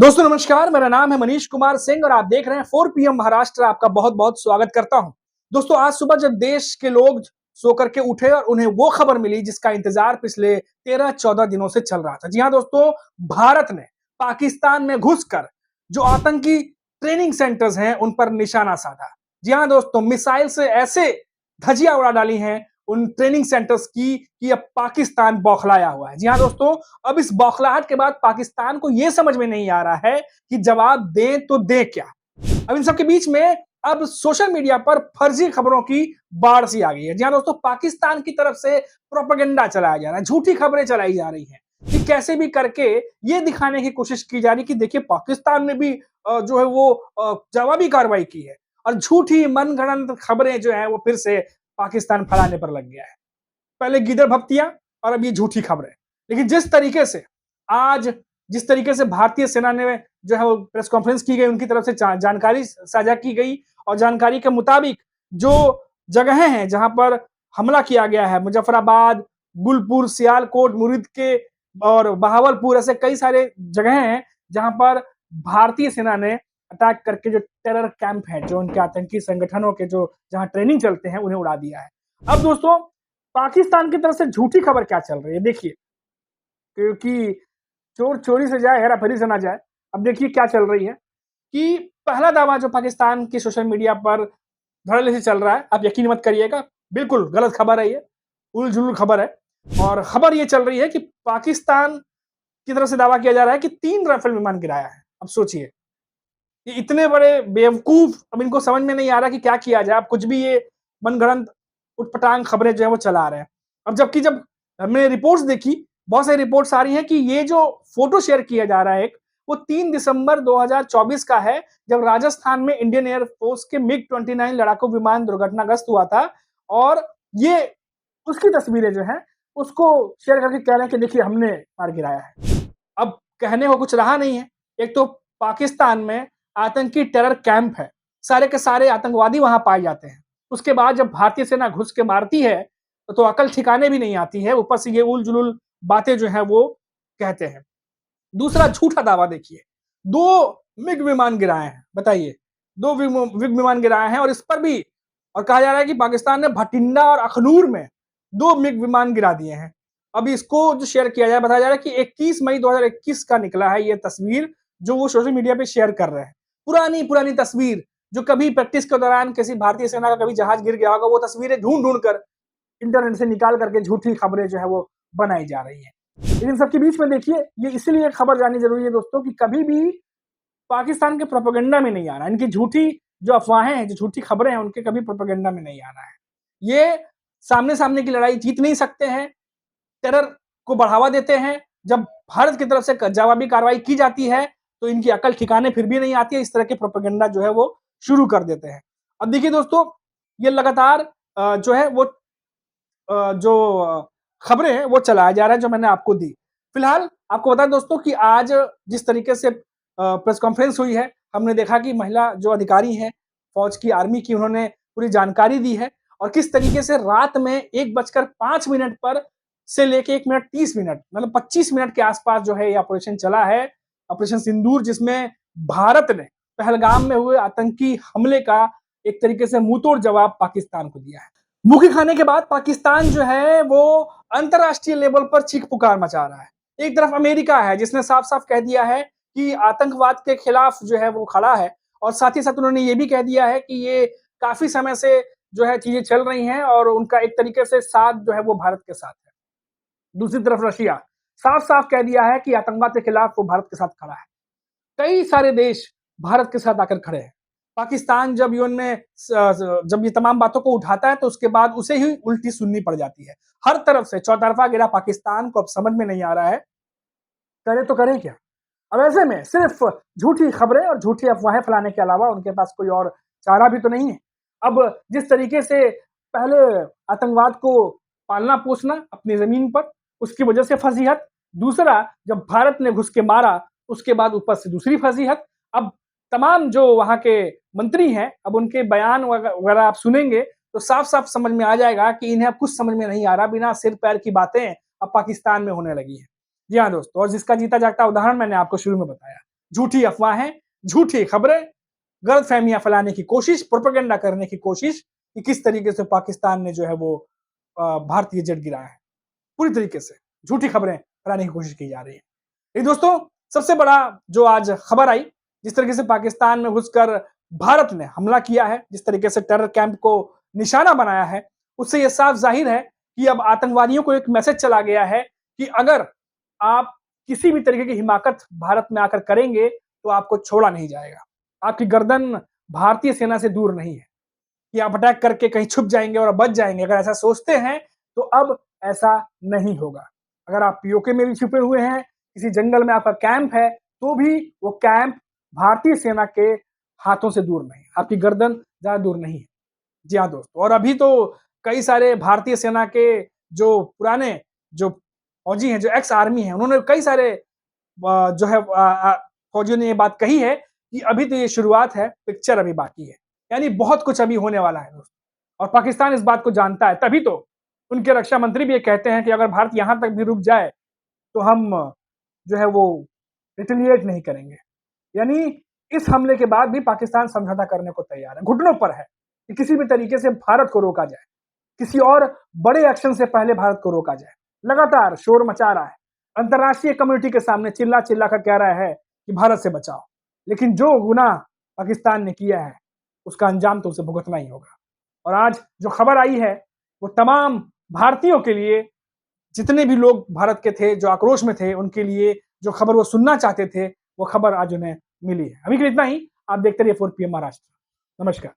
दोस्तों नमस्कार, मेरा नाम है मनीष कुमार सिंह और आप देख रहे हैं 4 पीएम महाराष्ट्र। आपका बहुत-बहुत स्वागत करता हूं। दोस्तों आज सुबह जब देश के लोग सो करके उठे और उन्हें वो खबर मिली जिसका इंतजार पिछले 13-14 दिनों से चल रहा था। जी हां दोस्तों, भारत ने पाकिस्तान में घुसकर जो आतंकी ट्रेनिंग सेंटर्स हैं उन पर निशाना साधा। जी हां दोस्तों, मिसाइल से ऐसे धज्जियां उड़ा डाली हैं उन ट्रेनिंग सेंटर्स की कि अब पाकिस्तान बौखलाया हुआ है। जी हां दोस्तों, अब इस बौखलाहट के बाद पाकिस्तान को यह समझ में नहीं आ रहा है कि जवाब दें तो दें क्या। अब इन सब के बीच में अब सोशल मीडिया पर फर्जी खबरों की बाढ़ सी आ गई है। जी हां दोस्तों, पाकिस्तान की तरफ से प्रोपेगेंडा चलाया जा रहा है, झूठी खबरें चलाई जा रही हैं कि कैसे भी करके ये दिखाने की कोशिश की जा रही कि देखिए पाकिस्तान ने भी जो है वो जवाबी कार्रवाई की है और झूठी मनगढ़ंत खबरें जो है वो फिर से पाकिस्तान फैलाने पर लग गया है। पहले गीदड़ भपतियां और अब ये झूठी खबरें। लेकिन जिस तरीके से भारतीय सेना ने जो है वो प्रेस कॉन्फ्रेंस की गई, उनकी तरफ से जानकारी साझा की गई और जानकारी के मुताबिक जो जगहें हैं जहां पर हमला किया गया है, मुजफ्फराबाद, गुलपुर, सियालकोट, मुरीद के और बहावलपुर, ऐसे कई सारे जगहें हैं जहां पर भारतीय सेना ने अटैक करके जो टेरर कैंप है, जो उनके आतंकी संगठनों के जो जहां ट्रेनिंग चलते हैं, उन्हें उड़ा दिया है। अब दोस्तों पाकिस्तान की तरफ से झूठी खबर क्या चल रही है देखिए, क्योंकि चोर चोरी से जाए हेरा फेरी से ना जाए। अब देखिए क्या चल रही है कि पहला दावा जो पाकिस्तान की सोशल मीडिया पर धड़ल्ले से चल रहा है, आप यकीन मत करिएगा, बिल्कुल गलत खबर है, ये उल-जुलूल खबर है। और खबर ये चल रही है कि पाकिस्तान की तरफ से दावा किया जा रहा है कि 3 राफेल विमान गिराया है। अब सोचिए, ये इतने बड़े बेवकूफ, अब इनको समझ में नहीं आ रहा कि क्या किया जाए। अब कुछ भी ये मनगढ़ंत उटपटांग खबरें जो है वो चला रहे हैं। अब जबकि जब हमने रिपोर्ट्स देखी, बहुत सारी रिपोर्ट्स आ रही हैं कि ये जो फोटो शेयर किया जा रहा है वो 3 दिसंबर 2024 का है, जब राजस्थान में इंडियन एयर फोर्स के मिग 29 लड़ाकू विमान दुर्घटनाग्रस्त हुआ था। और ये उसकी तस्वीरें जो हैं उसको शेयर करके कह रहे हैं कि देखिए हमने मार गिराया है। अब कहने को कुछ रहा नहीं है। एक तो पाकिस्तान में आतंकी टेरर कैंप है, सारे के सारे आतंकवादी वहां पाए जाते हैं। उसके बाद जब भारतीय सेना घुस के मारती है तो अकल ठिकाने भी नहीं आती है, ऊपर से ये उल-जुलूल बातें जो है वो कहते हैं। दूसरा झूठा दावा देखिए, 2 मिग विमान गिराए हैं, बताइए, 2 मिग विमान गिराए हैं और इस पर भी और कहा जा रहा है कि पाकिस्तान ने भटिंडा और अखनूर में 2 मिग विमान गिरा दिए हैं। अब इसको जो शेयर किया जाए, बताया जा रहा है कि 21 मई 2021 का निकला है ये तस्वीर, जो वो सोशल मीडिया पे शेयर कर रहे हैं। पुरानी तस्वीर, जो कभी प्रैक्टिस के दौरान किसी भारतीय सेना का कभी जहाज गिर गया होगा, वो तस्वीरें ढूंढ कर इंटरनेट से निकाल करके झूठी खबरें जो है वो बनाई जा रही है। लेकिन सबके बीच में देखिए, ये इसलिए खबर जाननी जरूरी है दोस्तों कि कभी भी पाकिस्तान के प्रोपेगेंडा में नहीं आना, इनकी झूठी जो अफवाहें हैं, जो झूठी खबरें हैं, उनके कभी प्रोपेगेंडा में नहीं आना है। ये सामने सामने की लड़ाई जीत नहीं सकते हैं, टेरर को बढ़ावा देते हैं। जब भारत की तरफ से जवाबी कार्रवाई की जाती है तो इनकी अकल ठिकाने फिर भी नहीं आती है, इस तरह के प्रोपेगेंडा जो है वो शुरू कर देते हैं। अब देखिए दोस्तों, ये लगातार जो है वो जो खबरें हैं वो चलाया जा रहा है, जो मैंने आपको दी। फिलहाल आपको बता दें दोस्तों कि आज जिस तरीके से प्रेस कॉन्फ्रेंस हुई है, हमने देखा कि महिला जो अधिकारी हैं फौज की, आर्मी की, उन्होंने पूरी जानकारी दी है और किस तरीके से रात में 1:05 पर से लेके 1 मिनट 30 मिनट, मतलब 25 मिनट के आसपास जो है ये ऑपरेशन चला है, ऑपरेशन सिंदूर, जिसमें भारत ने पहलगाम में हुए आतंकी हमले का एक तरीके से मुंहतोड़ जवाब पाकिस्तान को दिया है। मुंह खाने के बाद पाकिस्तान जो है वो अंतरराष्ट्रीय लेवल पर चीख पुकार मचा रहा है। एक तरफ अमेरिका है जिसने साफ साफ कह दिया है कि आतंकवाद के खिलाफ जो है वो खड़ा है और साथ ही साथ उन्होंने ये भी कह दिया है कि ये काफी समय से जो है चीजें चल रही हैं और उनका एक तरीके से साथ जो है वो भारत के साथ है। दूसरी तरफ रशिया साफ साफ कह दिया है कि आतंकवाद के खिलाफ वो भारत के साथ खड़ा है। कई सारे देश भारत के साथ आकर खड़े हैं। पाकिस्तान जब यूएन में जब ये तमाम बातों को उठाता है तो उसके बाद उसे ही उल्टी सुननी पड़ जाती है। हर तरफ से चौतरफा गिरा पाकिस्तान को अब समझ में नहीं आ रहा है करे तो करें क्या। अब ऐसे में सिर्फ झूठी खबरें और झूठी अफवाहें फैलाने के अलावा उनके पास कोई और चारा भी तो नहीं है। अब जिस तरीके से पहले आतंकवाद को पालना पोसना अपनी जमीन पर, उसकी वजह से फजीहत, दूसरा जब भारत ने घुस के मारा उसके बाद ऊपर से दूसरी फजीहत। अब तमाम जो वहां के मंत्री हैं, अब उनके बयान वगैरह आप सुनेंगे तो साफ साफ समझ में आ जाएगा कि इन्हें अब कुछ समझ में नहीं आ रहा, बिना सिर पैर की बातें अब पाकिस्तान में होने लगी है। जी हाँ दोस्तों, और जिसका जीता जागता उदाहरण मैंने आपको शुरू में बताया। झूठी अफवाहें, झूठी खबरें, गलतफहमियां फैलाने की कोशिश, प्रोपेगेंडा करने की कोशिश कि किस तरीके से पाकिस्तान ने जो है वो भारतीय जेट गिराया है। पूरी तरीके से झूठी खबरें फैलाने की कोशिश की जा रही है। ये दोस्तों सबसे बड़ा जो आज खबर आई, जिस तरीके से पाकिस्तान में घुसकर भारत ने हमला किया है, जिस तरीके से टेरर कैंप को निशाना बनाया है, उससे यह साफ जाहिर है कि अब आतंकवादियों को एक मैसेज चला गया है कि अगर आप किसी भी तरीके की हिमाकत भारत में आकर करेंगे तो आपको छोड़ा नहीं जाएगा। आपकी गर्दन भारतीय सेना से दूर नहीं है कि आप अटैक करके कहीं छुप जाएंगे और बच जाएंगे। अगर ऐसा सोचते हैं तो अब ऐसा नहीं होगा। अगर आप पीओके में भी छुपे हुए हैं, किसी जंगल में आपका कैंप है, तो भी वो कैंप भारतीय सेना के हाथों से दूर नहीं, आपकी गर्दन ज्यादा दूर नहीं है। जी हाँ दोस्तों, और अभी तो कई सारे भारतीय सेना के जो पुराने जो फौजी हैं, जो एक्स आर्मी हैं, उन्होंने कई सारे जो है फौजियों ने ये बात कही है कि अभी तो ये शुरुआत है, पिक्चर अभी बाकी है। यानी बहुत कुछ अभी होने वाला है दोस्तों, और पाकिस्तान इस बात को जानता है। तभी तो उनके रक्षा मंत्री भी ये कहते हैं कि अगर भारत यहां तक भी रुक जाए तो हम जो है वो रिटेलिएट नहीं करेंगे। यानी इस हमले के बाद भी पाकिस्तान समझौता करने को तैयार है, घुटनों पर है कि किसी भी तरीके से भारत को रोका जाए, किसी और बड़े एक्शन से पहले भारत को रोका जाए। लगातार शोर मचा रहा है, अंतर्राष्ट्रीय कम्युनिटी के सामने चिल्ला चिल्ला कर कह रहा है कि भारत से बचाओ, लेकिन जो गुनाह पाकिस्तान ने किया है उसका अंजाम तो उसे भुगतना ही होगा। और आज जो खबर आई है वो तमाम भारतीयों के लिए, जितने भी लोग भारत के थे जो आक्रोश में थे, उनके लिए जो खबर वो सुनना चाहते थे, वो खबर आज उन्हें मिली है। अभी के लिए इतना ही। आप देखते रहिए 4 PM महाराष्ट्र। नमस्कार।